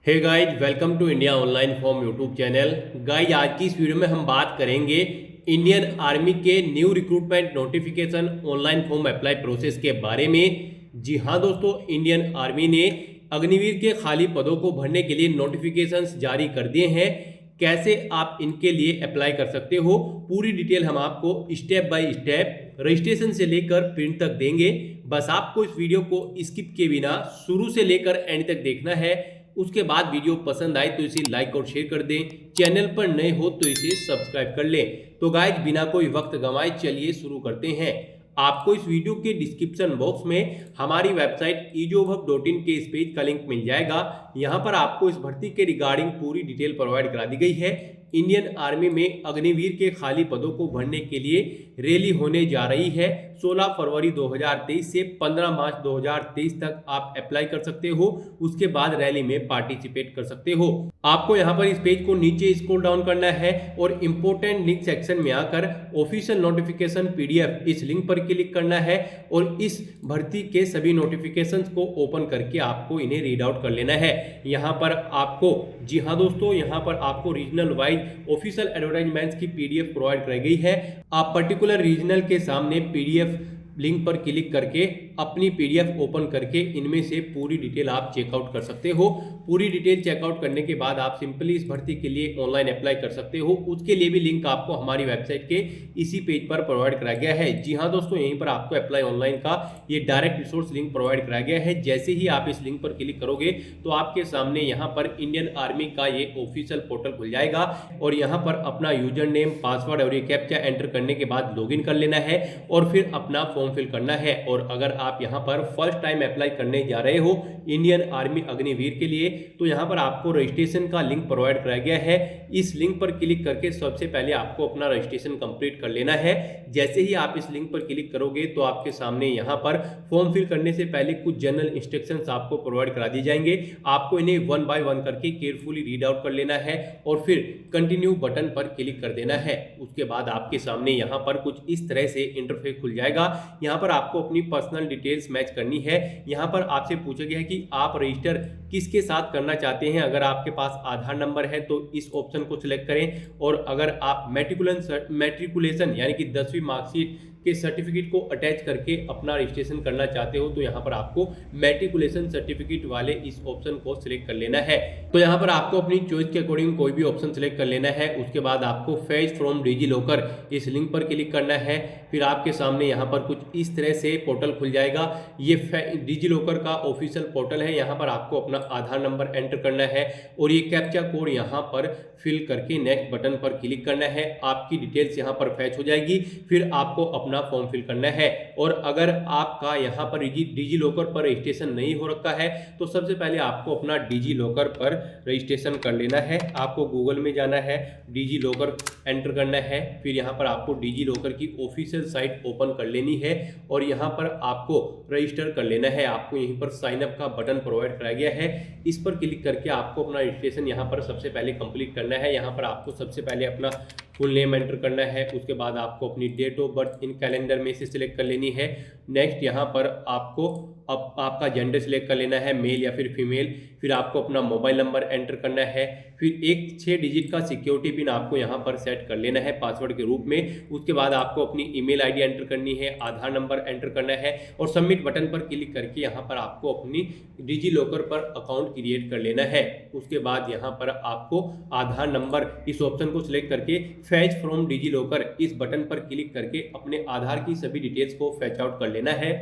Hey guys, welcome to India online form YouTube channel. Guys, आज की इस video में हम बात करेंगे इंडियन आर्मी के new recruitment notification online form apply process के बारे में। जी हाँ दोस्तों, इंडियन आर्मी ने अग्निवीर के खाली पदों को भरने के लिए नोटिफिकेशंस जारी कर दिए हैं। कैसे आप इनके लिए अप्लाई कर सकते हो, पूरी डिटेल हम आपको स्टेप बाय स्टेप रजिस्ट्रेशन से लेकर प्रिंट तक देंगे। बस आपको इस वीडियो को स्किप के बिना शुरू से लेकर एंड तक देखना है। उसके बाद वीडियो पसंद आए तो इसे लाइक और शेयर कर दें। चैनल पर नए हो तो इसे सब्सक्राइब कर लें। तो गाइज, बिना कोई वक्त गंवाए चलिए शुरू करते हैं। आपको इस वीडियो के डिस्क्रिप्शन बॉक्स में हमारी वेबसाइट ejobhub.in के इस पेज का लिंक मिल जाएगा। यहाँ पर आपको इस भर्ती के रिगार्डिंग पूरी डिटेल प्रोवाइड करा दी गई है। इंडियन आर्मी में अग्निवीर के खाली पदों को भरने के लिए रैली होने जा रही है। 16 फरवरी 2023 से 15 मार्च 2023 तक आप अप्लाई कर सकते हो। उसके बाद रैली में पार्टिसिपेट कर सकते हो। आपको यहाँ पर इस पेज को नीचे स्क्रॉल डाउन करना है और इंपोर्टेंट लिंक सेक्शन में आकर ऑफिशियल नोटिफिकेशन PDF इस लिंक पर क्लिक करना है और इस भर्ती के सभी नोटिफिकेशंस को ओपन करके आपको इन्हें रीड आउट कर लेना है। यहाँ पर आपको, जी हाँ दोस्तों, यहाँ पर आपको रीजनल वाइज ऑफिशियल एडवर्टाइजमेंट्स की PDF प्रोवाइड कराई गई है। आप पर्टिकुलर रीजनल के सामने PDF लिंक पर क्लिक करके अपनी PDF ओपन करके इनमें से पूरी डिटेल आप चेकआउट कर सकते हो। पूरी डिटेल चेकआउट करने के बाद आप सिंपली इस भर्ती के लिए ऑनलाइन अप्लाई कर सकते हो। उसके लिए भी लिंक आपको हमारी वेबसाइट के इसी पेज पर प्रोवाइड कराया गया है। जी हाँ दोस्तों, यहीं पर आपको अप्लाई ऑनलाइन का ये डायरेक्ट रिसोर्स लिंक प्रोवाइड कराया गया है। जैसे ही आप इस लिंक पर क्लिक करोगे तो आपके सामने यहाँ पर इंडियन आर्मी का ये ऑफिशियल पोर्टल खुल जाएगा और यहाँ पर अपना यूजर नेम, पासवर्ड और ये कैप्चा एंटर करने के बाद लॉगिन कर लेना है और फिर अपना फॉर्म फिल करना है। और अगर आप यहाँ पर फर्स्ट टाइम अप्लाई करने जा रहे हो इंडियन आर्मी अग्निवीर के लिए, तो यहाँ पर आपको रजिस्ट्रेशन का लिंक प्रोवाइड कराया गया है। इस लिंक पर क्लिक करके सबसे पहले आपको अपना रजिस्ट्रेशन कंप्लीट कर लेना है। जैसे ही आप इस लिंक पर क्लिक करोगे तो आपके सामने यहाँ पर फॉर्म फिल करने से पहले कुछ जनरल इंस्ट्रक्शंस आपको प्रोवाइड करा दी जाएंगे। आपको इन्हें वन बाय वन करके केयरफुली रीड आउट कर लेना है और फिर कंटिन्यू बटन पर क्लिक कर देना है। उसके बाद आपके सामने यहाँ पर कुछ इस तरह से इंटरफेस खुल जाएगा। यहाँ पर आपको अपनी पर्सनल डिटेल्स मैच करनी है। यहाँ पर आपसे पूछा गया है कि आप रजिस्टर किसके साथ करना चाहते हैं। अगर आपके पास आधार नंबर है तो इस ऑप्शन को सिलेक्ट करें, और अगर आप मैट्रिकुलेशन यानी कि 10वीं मार्कशीट के सर्टिफिकेट को अटैच करके अपना रजिस्ट्रेशन करना चाहते हो तो यहाँ पर आपको मैट्रिकुलेशन सर्टिफिकेट वाले इस ऑप्शन को सिलेक्ट कर लेना है। तो यहाँ पर आपको अपनी चॉइस के अकॉर्डिंग कोई भी ऑप्शन सिलेक्ट कर लेना है। उसके बाद आपको फेच फ्रॉम डिजी लॉकर इस लिंक पर क्लिक करना है। फिर आपके सामने यहाँ पर कुछ इस तरह से पोर्टल खुल जाएगा। ये डिजी लॉकर का ऑफिशियल पोर्टल है। यहाँ पर आपको अपना आधार नंबर एंटर करना है और ये कैप्चा कोड यहाँ पर फिल करके नेक्स्ट बटन पर क्लिक करना है। आपकी डिटेल्स यहाँ पर फैच हो जाएगी। फिर आपको अपना फॉर्म फिल करना है। और अगर आपका यहाँ पर डिजी लॉकर पर रजिस्ट्रेशन नहीं हो रखा है तो सबसे पहले आपको अपना डिजी लॉकर पर रजिस्ट्रेशन कर लेना है। आपको गूगल में जाना है, डिजी लॉकर एंटर करना है। फिर यहाँ पर आपको डिजी लॉकर की ऑफिशियल साइट ओपन कर लेनी है और यहाँ पर आपको रजिस्टर कर लेना है। आपको यहीं पर साइन अप का बटन प्रोवाइड कराया गया है। इस पर क्लिक करके आपको अपना रजिस्ट्रेशन यहाँ पर सबसे पहले कंप्लीट करना है। यहाँ पर आपको सबसे पहले अपना फुल नेम एंटर करना है। उसके बाद आपको अपनी date of birth in calendar में से सिलेक्ट कर लेनी है। नेक्स्ट यहाँ पर आपको आपका जेंडर सिलेक्ट कर लेना है, मेल या फिर फीमेल। फिर आपको अपना मोबाइल नंबर एंटर करना है। फिर एक 6 डिजिट का सिक्योरिटी पिन आपको यहाँ पर सेट कर लेना है पासवर्ड के रूप में। उसके बाद आपको अपनी ईमेल आईडी एंटर करनी है, आधार नंबर एंटर करना है और सबमिट बटन पर क्लिक करके यहाँ पर आपको अपनी डिजी लॉकर पर अकाउंट क्रिएट कर लेना है। उसके बाद यहाँ पर आपको आधार नंबर इस ऑप्शन को सिलेक्ट करके फैच फ्रॉम डिजी लॉकर इस बटन पर क्लिक करके अपने आधार की सभी डिटेल्स को फैच आउट कर लेना है।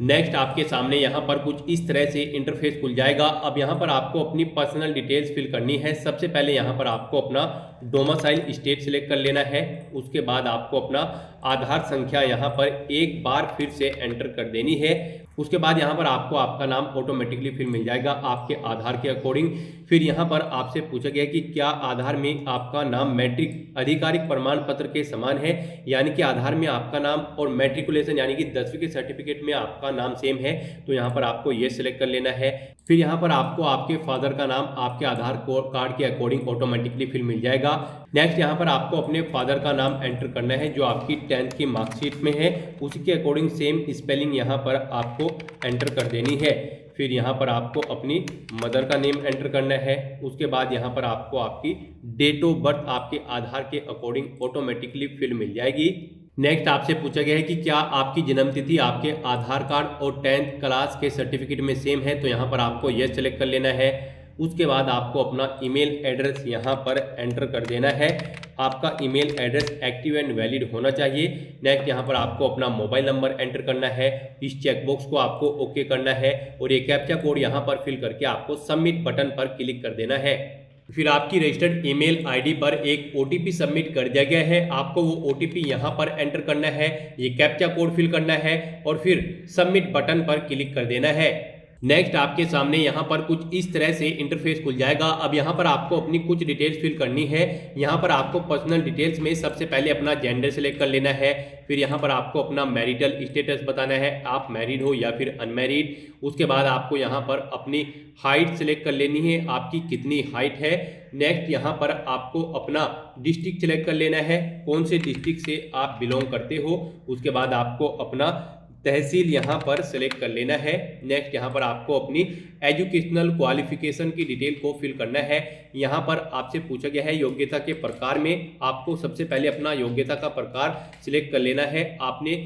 नेक्स्ट आपके सामने यहाँ पर कुछ इस तरह से इंटरफेस खुल जाएगा। अब यहाँ पर आपको अपनी पर्सनल डिटेल्स फिल करनी है। सबसे पहले यहाँ पर आपको अपना डोमिसाइल स्टेट सिलेक्ट कर लेना है। उसके बाद आपको अपना आधार संख्या यहाँ पर एक बार फिर से एंटर कर देनी है। उसके बाद यहाँ पर आपको आपका नाम ऑटोमेटिकली फिर मिल जाएगा आपके आधार के अकॉर्डिंग। फिर यहाँ पर आपसे पूछा गया कि क्या आधार में आपका नाम मैट्रिक आधिकारिक प्रमाण पत्र के समान है, यानी कि आधार में आपका नाम और मैट्रिकुलेशन यानी कि 10वीं के सर्टिफिकेट में आपका नाम सेम है। तो यहाँ पर आपको ये सिलेक्ट कर लेना है। फिर यहाँ पर आपको आपके फादर का नाम आपके आधार कार्ड के अकॉर्डिंग ऑटोमेटिकली फिर मिल जाएगा। नेक्स्ट यहाँ पर आपको अपने फादर का नाम एंटर करना है जो आपकी 10th की मार्कशीट में है, उसी के अकॉर्डिंग सेम स्पेलिंग यहाँ पर आपको एंटर कर देनी है। फिर यहाँ पर आपको अपनी मदर का नेम एंटर करना है। उसके बाद यहाँ पर आपको आपकी डेट ऑफ बर्थ आपके आधार के अकॉर्डिंग ऑटोमेटिकली फिल मिल जाएगी। नेक्स्ट आपसे पूछा गया है कि क्या आपकी जन्मतिथि आपके आधार कार्ड और 10th क्लास के सर्टिफिकेट में सेम है, तो यहाँ पर आपको यस सेलेक्ट कर लेना है। उसके बाद आपको अपना ईमेल एड्रेस यहाँ पर एंटर कर देना है। आपका email address active and valid होना चाहिए। नेक्स्ट यहाँ पर आपको अपना मोबाइल नंबर एंटर करना है। इस चेकबॉक्स को आपको ओके करना है और ये कैप्चा कोड यहाँ पर फिल करके आपको सबमिट बटन पर क्लिक कर देना है। फिर आपकी रजिस्टर्ड ईमेल आईडी पर एक ओटीपी सबमिट कर दिया गया है। आपको वो ओटीपी यहाँ पर एंटर करना है, ये कैप्चा कोड फिल करना है और फिर सबमिट बटन पर क्लिक कर देना है। नेक्स्ट आपके सामने यहाँ पर कुछ इस तरह से इंटरफेस खुल जाएगा। अब यहाँ पर आपको अपनी कुछ डिटेल्स फिल करनी है। यहाँ पर आपको पर्सनल डिटेल्स में सबसे पहले अपना जेंडर सेलेक्ट कर लेना है। फिर यहाँ पर आपको अपना मैरिटल स्टेटस बताना है, आप मैरिड हो या फिर अनमैरिड। उसके बाद आपको यहाँ पर अपनी हाइट सेलेक्ट कर लेनी है, आपकी कितनी हाइट है। नेक्स्ट यहाँ पर आपको अपना डिस्ट्रिक्ट सेलेक्ट कर लेना है, कौन से डिस्ट्रिक्ट से आप बिलोंग करते हो। उसके बाद आपको अपना तहसील यहाँ पर सेलेक्ट कर लेना है। नेक्स्ट यहाँ पर आपको अपनी एजुकेशनल क्वालिफिकेशन की डिटेल को फिल करना है। यहाँ पर आपसे पूछा गया है योग्यता के प्रकार में, आपको सबसे पहले अपना योग्यता का प्रकार सिलेक्ट कर लेना है। आपने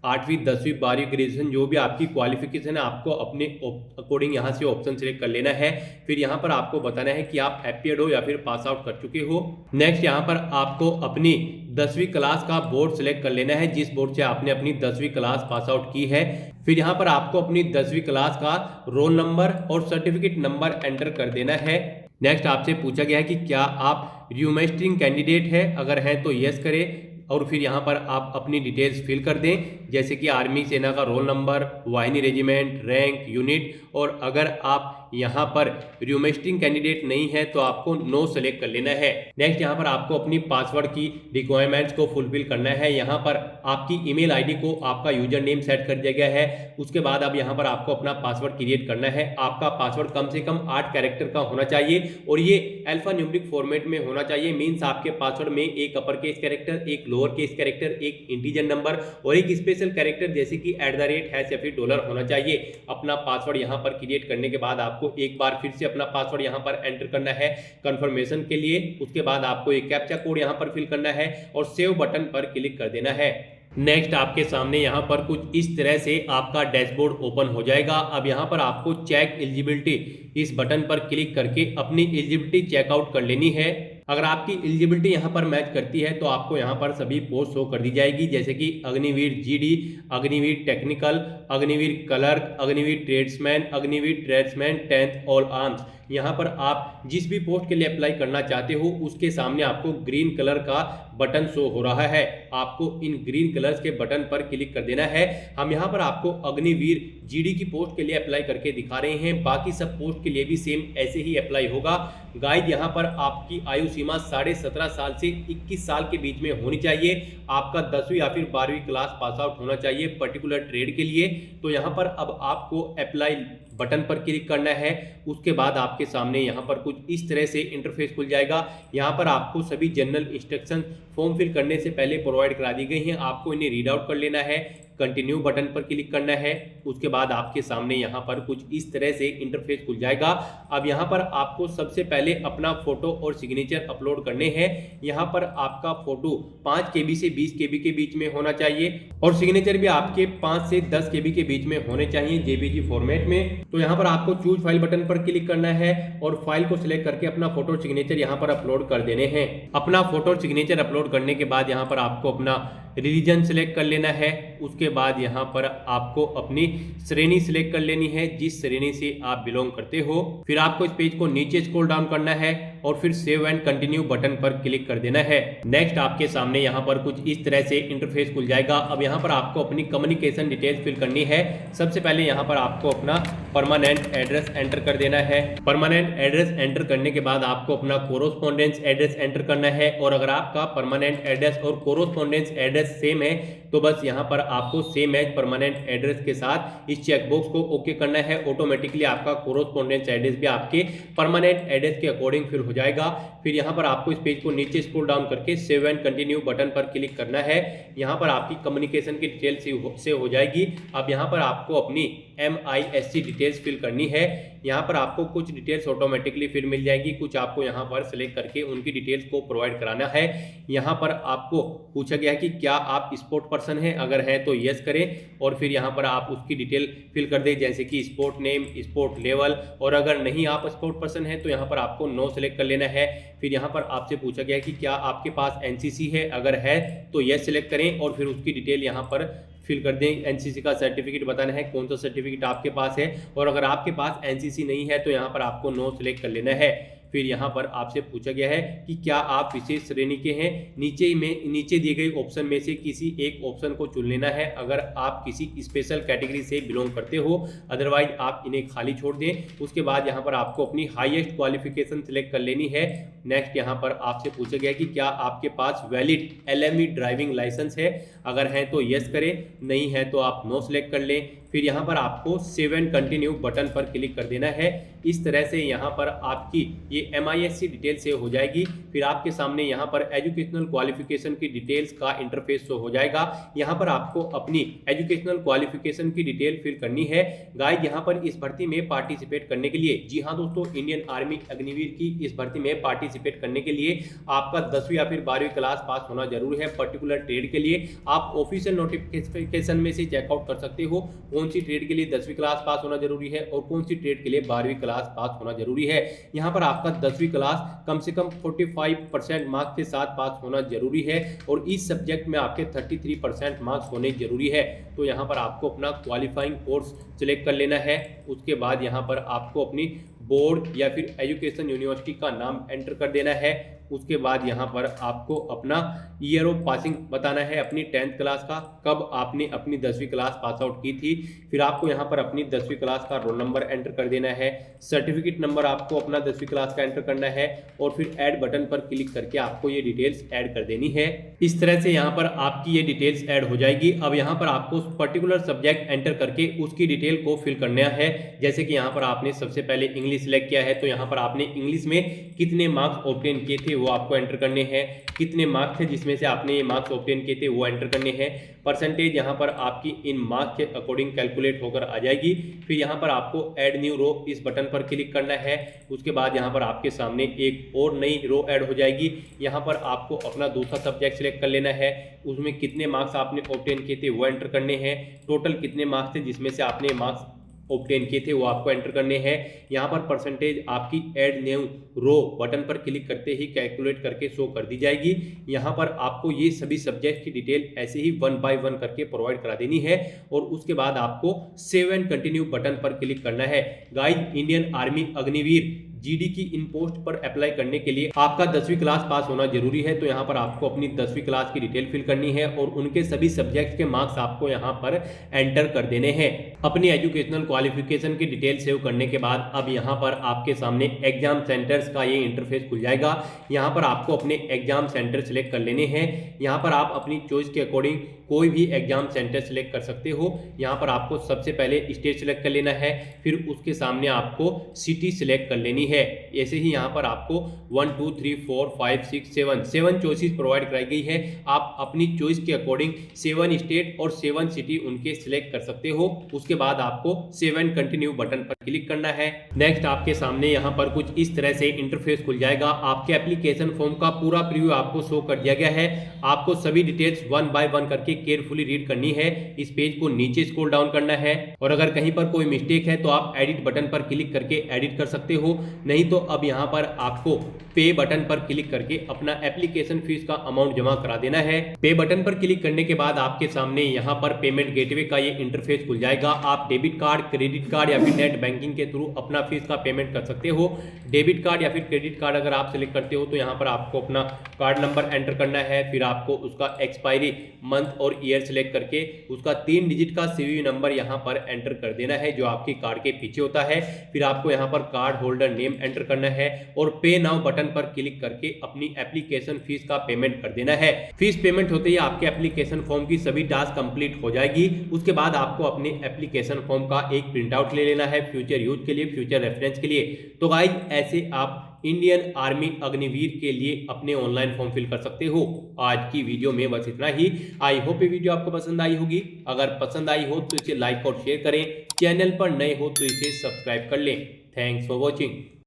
8वीं 10वीं 12वीं ग्रेजुएशन जो भी आपकी क्वालिफिकेशन है आपको अपने अकॉर्डिंग यहाँ से ऑप्शन सिलेक्ट कर लेना है। फिर यहाँ पर आपको बताना है कि आप अपीयर्ड हो या फिर पास आउट कर चुके हो। नेक्स्ट यहाँ पर आपको अपनी 10वीं क्लास का बोर्ड सिलेक्ट कर लेना है, जिस बोर्ड से आपने अपनी 10वीं क्लास पास आउट की है। फिर यहाँ पर आपको अपनी 10वीं क्लास का रोल नंबर और सर्टिफिकेट नंबर एंटर कर देना है। नेक्स्ट आपसे पूछा गया है कि क्या आप र्यूमेस्ट्रिंग कैंडिडेट है, अगर हैं तो यस करें और फिर यहाँ पर आप अपनी डिटेल्स फिल कर दें, जैसे कि आर्मी सेना का रोल नंबर, वाहिनी रेजिमेंट, रैंक, यूनिट। और अगर आप यहाँ पर र्यूमेस्ट्रिंग कैंडिडेट नहीं है तो आपको नो सेलेक्ट कर लेना है। नेक्स्ट यहाँ पर आपको अपनी पासवर्ड की रिक्वायरमेंट्स को फुलफिल करना है। यहाँ पर आपकी ईमेल आईडी को आपका यूजर नेम सेट कर दिया गया है। उसके बाद अब यहाँ पर आपको अपना पासवर्ड क्रिएट करना है। आपका पासवर्ड कम से कम 8 कैरेक्टर का होना चाहिए और ये अल्फा न्यूमेरिक फॉर्मेट में होना चाहिए। मीन्स आपके पासवर्ड में एक अपर केस कैरेक्टर, एक लोअर केस कैरेक्टर, एक इंटीजर नंबर और एक स्पेशल कैरेक्टर जैसे कि @ या फिर डॉलर होना चाहिए। अपना पासवर्ड यहाँ पर क्रिएट करने के बाद आपको एक बार फिर से अपना पासवर्ड यहाँ पर एंटर करना है कंफर्मेशन के लिए। उसके बाद आपको एक कैप्चा कोड यहाँ पर फिल करना है और सेव बटन पर क्लिक कर देना है। नेक्स्ट आपके सामने यहाँ पर कुछ इस तरह से आपका डैशबोर्ड ओपन हो जाएगा। अब यहाँ पर आपको चेक एलिजिबिलिटी इस बटन पर क्लिक करके अपनी एलिजिबिलिटी चेकआउट कर लेनी है। अगर आपकी एलिजिबिलिटी यहाँ पर मैच करती है तो आपको यहाँ पर सभी पोस्ट शो कर दी जाएगी, जैसे कि Agniveer GD, Agniveer technical, Agniveer clerk, Agniveer tradesman, Agniveer tradesman 10th all arms. यहाँ पर आप जिस भी पोस्ट के लिए अप्लाई करना चाहते हो उसके सामने आपको ग्रीन कलर का बटन शो हो रहा है। आपको इन ग्रीन कलर्स के बटन पर क्लिक कर देना है। हम यहाँ पर आपको अग्निवीर जीडी की पोस्ट के लिए अप्लाई करके दिखा रहे हैं, बाकी सब पोस्ट के लिए भी सेम ऐसे ही अप्लाई होगा। गाइड यहाँ पर आपकी आयु सीमा 17.5 साल से 21 साल के बीच में होनी चाहिए। आपका 10वीं या फिर 12वीं क्लास पास आउट होना चाहिए पर्टिकुलर ट्रेड के लिए। तो यहाँ पर अब आपको अप्लाई बटन पर क्लिक करना है। उसके बाद आपके सामने यहाँ पर कुछ इस तरह से इंटरफेस खुल जाएगा। यहाँ पर आपको सभी जनरल इंस्ट्रक्शन फॉर्म फिल करने से पहले प्रोवाइड करा दी गई हैं, आपको इन्हें रीड आउट कर लेना है। कंटिन्यू बटन पर क्लिक करना है। उसके बाद आपके सामने यहाँ पर कुछ इस तरह से इंटरफेस खुल जाएगा। अब यहाँ पर आपको सबसे पहले अपना फोटो और सिग्नेचर अपलोड करने हैं। यहाँ पर आपका फोटो 5 KB से 20 KB के बीच में होना चाहिए और सिग्नेचर भी आपके 5 से 10 KB के बीच में होने चाहिए JPG फॉर्मेट में। तो यहाँ पर आपको चूज फाइल बटन पर क्लिक करना है और फाइल को सिलेक्ट करके अपना फोटो सिग्नेचर यहाँ पर अपलोड कर देने हैं। अपना फोटो सिग्नेचर अपलोड करने के बाद यहाँ पर आपको अपना रिलीजन सिलेक्ट कर लेना है। उसके बाद यहाँ पर आपको अपनी श्रेणी सिलेक्ट कर लेनी है, जिस श्रेणी से आप बिलोंग करते हो। फिर आपको इस पेज को नीचे स्क्रॉल डाउन करना है और फिर सेव एंड कंटिन्यू बटन पर क्लिक कर देना है। नेक्स्ट आपके सामने यहाँ पर कुछ इस तरह से इंटरफेस खुल जाएगा। अब यहाँ पर आपको अपनी कम्युनिकेशन डिटेल्स फिल करनी है। सबसे पहले यहाँ पर आपको अपना परमानेंट एड्रेस एंटर कर देना है। परमानेंट एड्रेस एंटर करने के बाद आपको अपना कोरोस्पोंडेंस एड्रेस एंटर करना है और अगर आपका परमानेंट एड्रेस और कोरोस्पोंडेंस एड्रेस सेम है तो बस यहाँ पर आपको सेम एज परमानेंट एड्रेस के साथ इस चेकबॉक्स को ओके करना है। ऑटोमेटिकली आपका कोरोस्पोंडेंस एड्रेस भी आपके परमानेंट एड्रेस के अकॉर्डिंग फिल हो जाएगा। फिर यहाँ पर आपको इस पेज को नीचे स्क्रॉल डाउन करके सेव एंड कंटिन्यू बटन पर क्लिक करना है। यहाँ पर आपकी कम्युनिकेशन की डिटेल से हो जाएगी। अब यहाँ पर आपको अपनी MISC डिटेल्स फिल करनी है। यहाँ पर आपको कुछ डिटेल्स ऑटोमेटिकली फिर मिल जाएगी, कुछ आपको यहाँ पर सिलेक्ट करके उनकी डिटेल्स को प्रोवाइड कराना है। यहाँ पर आपको पूछा गया कि क्या आप स्पोर्ट पर्सन हैं, अगर हैं तो यस करें और फिर यहाँ पर आप उसकी डिटेल फिल कर दें, जैसे कि स्पोर्ट नेम, स्पोर्ट लेवल। और अगर नहीं आप स्पोर्ट पर्सन हैं तो यहाँ पर आपको नो सेलेक्ट कर लेना है। फिर यहाँ पर आपसे पूछा गया कि क्या आपके पास NCC है, अगर है तो यस सेलेक्ट करें और फिर उसकी डिटेल यहाँ पर फिल कर दें। NCC का सर्टिफिकेट बताना है, कौन सा सर्टिफिकेट आपके पास है, और अगर आपके पास NCC नहीं है तो यहाँ पर आपको नो सेलेक्ट कर लेना है। फिर यहाँ पर आपसे पूछा गया है कि क्या आप विशेष श्रेणी के हैं। नीचे दिए गए ऑप्शन में से किसी एक ऑप्शन को चुन लेना है अगर आप किसी स्पेशल कैटेगरी से बिलोंग करते हो, अदरवाइज आप इन्हें खाली छोड़ दें। उसके बाद यहाँ पर आपको अपनी हाईएस्ट क्वालिफिकेशन सिलेक्ट कर लेनी है। नेक्स्ट यहाँ पर आपसे पूछा गया कि क्या आपके पास वैलिड LME ड्राइविंग लाइसेंस है, अगर है तो यस करें, नहीं है तो आप नो सेलेक्ट कर लें। फिर यहाँ पर आपको सेव एंड कंटिन्यू बटन पर क्लिक कर देना है। इस तरह से यहाँ पर आपकी ये MISC डिटेल सेव हो जाएगी। फिर आपके सामने यहाँ पर एजुकेशनल क्वालिफिकेशन की डिटेल्स का इंटरफेस शो हो जाएगा। यहाँ पर आपको अपनी एजुकेशनल क्वालिफिकेशन की डिटेल फिल करनी है। गाइस, यहाँ पर इस भर्ती में पार्टिसिपेट करने के लिए, जी हाँ दोस्तों, इंडियन आर्मी अग्निवीर की इस भर्ती में पार्टिसिपेट करने के लिए आपका 10वीं या फिर 12वीं क्लास पास होना जरूरी है। पर्टिकुलर ट्रेड के लिए आप ऑफिशियल नोटिफिकेशन में से चेकआउट कर सकते हो कौन सी ट्रेड के लिए 10वीं क्लास पास होना जरूरी है और कौन सी ट्रेड के लिए 12वीं क्लास पास होना जरूरी है। यहाँ पर आपका 10वीं क्लास कम से कम 45% मार्क्स के साथ पास होना जरूरी है और इस सब्जेक्ट में आपके 33% मार्क्स होने जरूरी है। तो यहाँ पर आपको अपना क्वालिफाइंग कोर्स सिलेक्ट कर लेना है। उसके बाद यहाँ पर आपको अपनी बोर्ड या फिर एजुकेशन यूनिवर्सिटी का नाम एंटर कर देना है। उसके बाद यहाँ पर आपको अपना ईयर ऑफ पासिंग बताना है, अपनी 10th क्लास का, कब आपने अपनी 10वीं क्लास पास आउट की थी। फिर आपको यहाँ पर अपनी 10वीं क्लास का रोल नंबर एंटर कर देना है। सर्टिफिकेट नंबर आपको अपना 10वीं क्लास का एंटर करना है और फिर ऐड बटन पर क्लिक करके आपको ये डिटेल्स ऐड कर देनी है। इस तरह से यहाँ पर आपकी ये डिटेल्स ऐड हो जाएगी। अब यहाँ पर आपको पर्टिकुलर सब्जेक्ट एंटर करके उसकी डिटेल को फिल करना है। जैसे कि यहाँ पर आपने सबसे पहले इंग्लिश सिलेक्ट किया है तो यहाँ पर आपने इंग्लिश में कितने मार्क्स ऑब्टेन किए थे वो आपको एंटर करने हैं। कितने मार्क्स थे जिसमें से आपने ये मार्क्स ऑब्टेन किए थे वो एंटर करने हैं। परसेंटेज यहाँ पर आपकी इन मार्क्स के अकॉर्डिंग कैलकुलेट होकर आ जाएगी। फिर यहाँ पर आपको ऐड न्यू रो इस बटन पर क्लिक करना है। उसके बाद यहाँ पर आपके सामने एक और नई रो ऐड हो जाएगी। यहाँ पर आपको अपना दूसरा सब्जेक्ट सिलेक्ट कर लेना है, उसमें कितने मार्क्स आपने ऑब्टेन किए थे वो एंटर करने हैं। टोटल कितने मार्क्स थे जिसमें से आपने मार्क्स ऑब्टेन किए थे वो आपको एंटर करने हैं। यहाँ पर परसेंटेज आपकी ऐड न्यू रो बटन पर क्लिक करते ही कैलकुलेट करके शो कर दी जाएगी। यहाँ पर आपको ये सभी सब्जेक्ट की डिटेल ऐसे ही 1 बाय 1 करके प्रोवाइड करा देनी है और उसके बाद आपको सेव एंड कंटिन्यू बटन पर क्लिक करना है। Guys, Indian army Agniveer GD की इन पोस्ट पर अप्लाई करने के लिए आपका 10वीं क्लास पास होना जरूरी है। तो यहाँ पर आपको अपनी 10वीं क्लास की डिटेल फिल करनी है और उनके सभी सब्जेक्ट के मार्क्स आपको यहाँ पर एंटर कर देने हैं। अपनी एजुकेशनल क्वालिफिकेशन की डिटेल सेव करने के बाद अब यहाँ पर आपके सामने एग्जाम सेंटर्स का ये इंटरफेस खुल जाएगा। यहाँ पर आपको अपने एग्जाम सेंटर सिलेक्ट कर लेने हैं। यहाँ पर आप अपनी चॉइस के अकॉर्डिंग कोई भी एग्जाम सेंटर सिलेक्ट कर सकते हो। यहाँ पर आपको सबसे पहले स्टेट सिलेक्ट कर लेना है, फिर उसके सामने आपको सिटी सिलेक्ट कर लेनी है। ऐसे ही यहाँ पर आपको 1 2 3 4 5 6 7 चॉइसेस प्रोवाइड कराई गई है। आप अपनी चॉइस के अकॉर्डिंग 7 स्टेट और 7 सिटी उनके सिलेक्ट कर सकते हो। उसके बाद आपको सेव एंड कंटिन्यू बटन पर क्लिक करना है। नेक्स्ट आपके सामने यहाँ पर कुछ इस तरह से इंटरफेस खुल जाएगा। आपके एप्लीकेशन फॉर्म का पूरा प्रीव्यू आपको शो कर दिया गया है। आपको सभी डिटेल्स 1 बाय 1 करके केयरफुली रीड करनी है। इस पेज को नीचे स्क्रॉल डाउन करना है और अगर कहीं पर कोई मिस्टेक है तो आप एडिट बटन पर क्लिक करके एडिट कर सकते हो, नहीं तो अब यहाँ पर आपको पे बटन पर क्लिक करके अपना एप्लीकेशन फीस का अमाउंट जमा करा देना है। पे बटन पर क्लिक करने के बाद आपके सामने यहाँ पर पेमेंट गेटवे का ये इंटरफेस खुल जाएगा। आप डेबिट कार्ड, क्रेडिट कार्ड या फिर नेट बैंकिंग के थ्रू अपना फीस का पेमेंट कर सकते हो। डेबिट कार्ड या फिर क्रेडिट कार्ड अगर आप सिलेक्ट करते हो तो यहाँ पर आपको अपना कार्ड नंबर एंटर करना है। फिर आपको उसका एक्सपायरी मंथ और ईयर सिलेक्ट करके उसका 3 डिजिट का CVV नंबर यहाँ पर एंटर कर देना है जो आपकी कार्ड के पीछे होता है। फिर आपको यहाँ पर कार्ड होल्डर नेम एंटर करना है और पे नाउ बटन पर क्लिक करके अपनी एप्लीकेशन फीस का पेमेंट कर देना है। फीस पेमेंट होते ही आपके एप्लीकेशन फॉर्म की सभी टास्क कंप्लीट हो जाएगी। उसके बाद आपको अपने एप्लीकेशन फॉर्म का एक प्रिंट आउट ले लेना है फ्यूचर यूज के लिए, फ्यूचर रेफरेंस के लिए। तो गाइस, ऐसे आप इंडियन आर्मी अग्निवीर के लिए अपने ऑनलाइन फॉर्म फिल कर सकते हो। आज की वीडियो में बस इतना ही। आई होप ये वीडियो आपको पसंद आई होगी। अगर पसंद आई हो तो इसे लाइक और शेयर करें। चैनल पर नए हो तो इसे सब्सक्राइब कर लें। Thanks for watching.